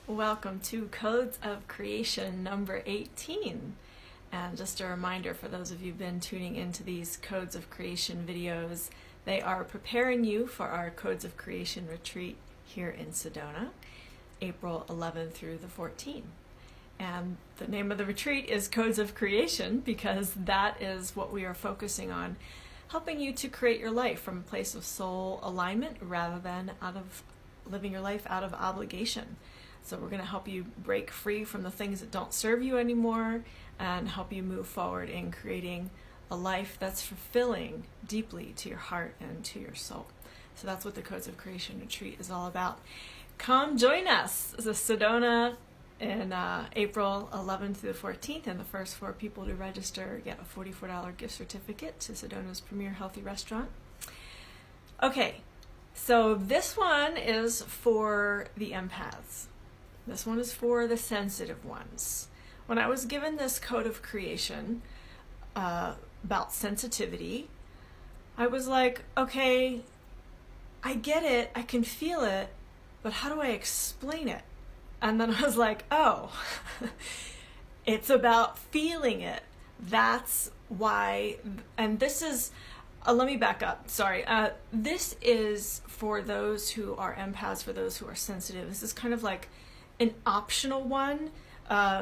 Welcome to Codes of Creation number 18. And just a reminder for those of you who've been tuning into these Codes of Creation videos, they are preparing you for our Codes of Creation retreat here in Sedona, April 11th through the 14th. And the name of the retreat is Codes of Creation because that is what we are focusing on, helping you to create your life from a place of soul alignment rather than out of living your life out of obligation. So we're going to help you break free from the things that don't serve you anymore and help you move forward in creating a life that's fulfilling deeply to your heart and to your soul. So that's what the Codes of Creation retreat is all about. Come join us. It's a Sedona in April 11th through the 14th, and the first 4 people to register get a $44 gift certificate to Sedona's premier healthy restaurant. Okay, so this one is for the empaths. This one is for the sensitive ones. When I was given this Code of Creation about sensitivity, I was like, okay, I get it, I can feel it, but how do I explain it? And then I was like, oh, it's about feeling it. That's why, and this is, let me back up, sorry. This is for those who are empaths, for those who are sensitive. This is kind of like an optional one.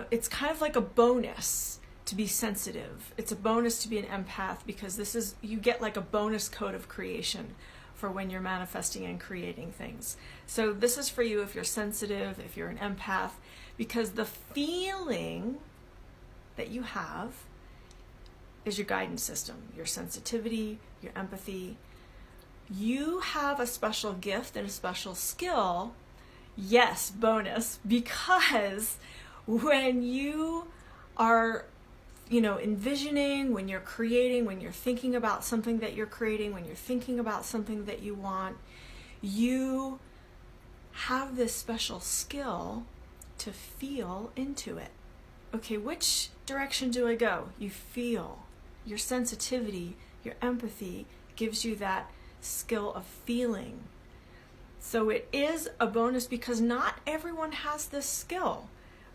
It's kind of like a bonus to be sensitive. It's a bonus to be an empath because this is, you get like a bonus Code of Creation for when you're manifesting and creating things. So this is for you if you're sensitive, if you're an empath, because the feeling that you have is your guidance system, your sensitivity, your empathy. You have a special gift and a special skill. Yes, bonus, because when you are, envisioning, when you're creating, when you're thinking about something that you're creating, when you're thinking about something that you want, you have this special skill to feel into it. Okay, which direction do I go? You feel. Your sensitivity, your empathy gives you that skill of feeling. So it is a bonus because not everyone has this skill.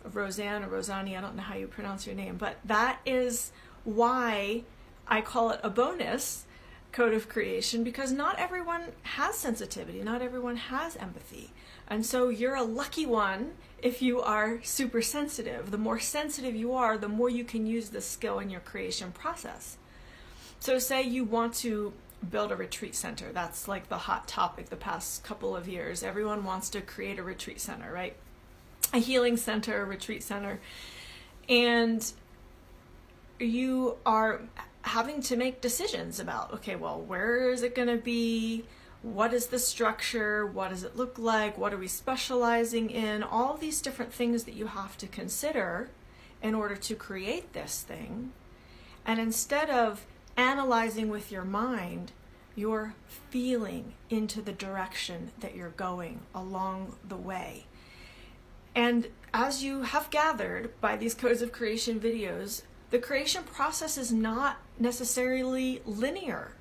Roseanne or Rosani, I don't know how you pronounce your name, but that is why I call it a bonus Code of Creation, because not everyone has sensitivity, not everyone has empathy. And so you're a lucky one if you are super sensitive. The more sensitive you are, the more you can use this skill in your creation process. So say you want to build a retreat center. That's like the hot topic the past couple of years. Everyone wants to create a retreat center, right? A healing center, a retreat center. And you are having to make decisions about, okay, well, where is it going to be? What is the structure? What does it look like? What are we specializing in? All these different things that you have to consider in order to create this thing. And instead of analyzing with your mind, you're feeling into the direction that you're going along the way. And as you have gathered by these Codes of Creation videos, the creation process is not necessarily linear.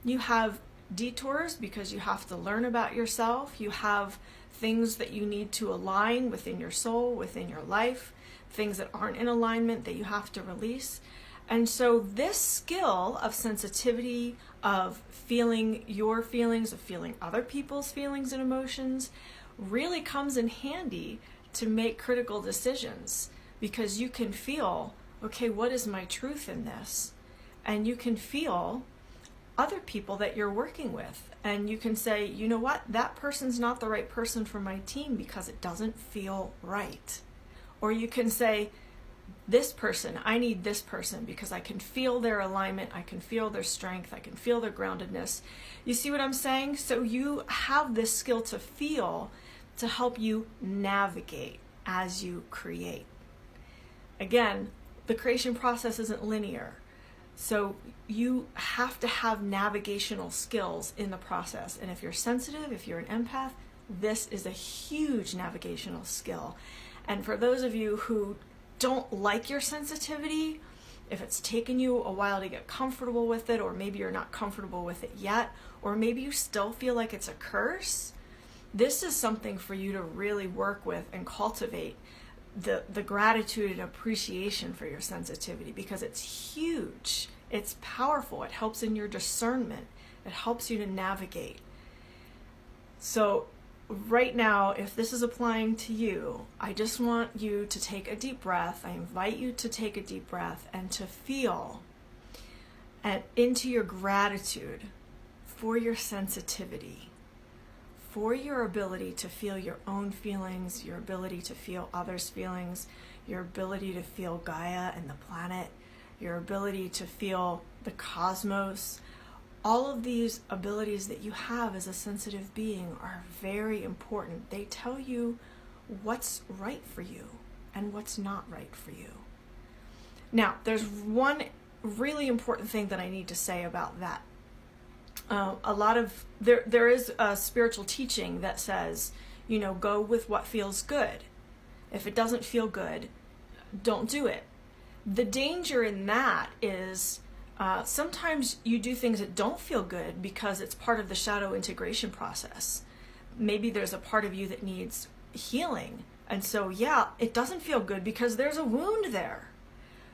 You have detours because you have to learn about yourself. You have things that you need to align within your soul, within your life, things that aren't in alignment that you have to release. And so this skill of sensitivity, of feeling your feelings, of feeling other people's feelings and emotions, really comes in handy to make critical decisions, because you can feel, okay, what is my truth in this? And you can feel other people that you're working with. And you can say, you know what, that person's not the right person for my team because it doesn't feel right. Or you can say, this person, I need this person because I can feel their alignment, I can feel their strength, I can feel their groundedness. You see what I'm saying? So you have this skill to feel to help you navigate as you create. Again, the creation process isn't linear. So you have to have navigational skills in the process. And if you're sensitive, if you're an empath, this is a huge navigational skill. And for those of you who don't like your sensitivity, if it's taken you a while to get comfortable with it, or maybe you're not comfortable with it yet, or maybe you still feel like it's a curse, this is something for you to really work with and cultivate the gratitude and appreciation for your sensitivity, because it's huge. It's powerful. It helps in your discernment. It helps you to navigate. So right now, if this is applying to you, I just want you to take a deep breath. I invite you to take a deep breath and to feel and into your gratitude for your sensitivity, for your ability to feel your own feelings, your ability to feel others' feelings, your ability to feel Gaia and the planet, your ability to feel the cosmos. All of these abilities that you have as a sensitive being are very important. They tell you what's right for you and what's not right for you. Now, there's one really important thing that I need to say about that. There is a spiritual teaching that says, go with what feels good. If it doesn't feel good, don't do it. The danger in that is sometimes you do things that don't feel good because it's part of the shadow integration process. Maybe there's a part of you that needs healing. And so, it doesn't feel good because there's a wound there.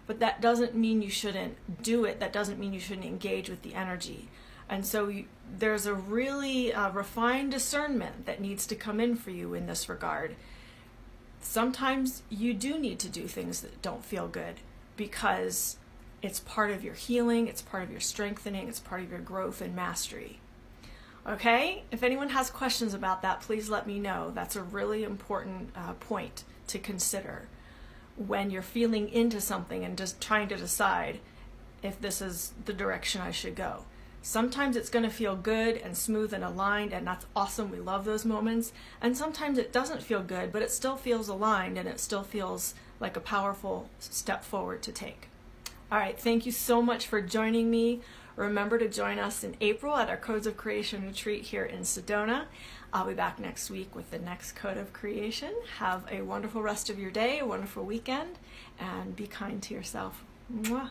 But that doesn't mean you shouldn't do it. That doesn't mean you shouldn't engage with the energy. And so there's a really refined discernment that needs to come in for you in this regard. Sometimes you do need to do things that don't feel good because it's part of your healing, it's part of your strengthening, it's part of your growth and mastery. Okay? If anyone has questions about that, please let me know. That's a really important point to consider when you're feeling into something and just trying to decide if this is the direction I should go. Sometimes it's going to feel good and smooth and aligned, and that's awesome. We love those moments. And sometimes it doesn't feel good, but it still feels aligned, and it still feels like a powerful step forward to take. All right, thank you so much for joining me. Remember to join us in April at our Codes of Creation retreat here in Sedona. I'll be back next week with the next Code of Creation. Have a wonderful rest of your day, a wonderful weekend, and be kind to yourself. Mwah.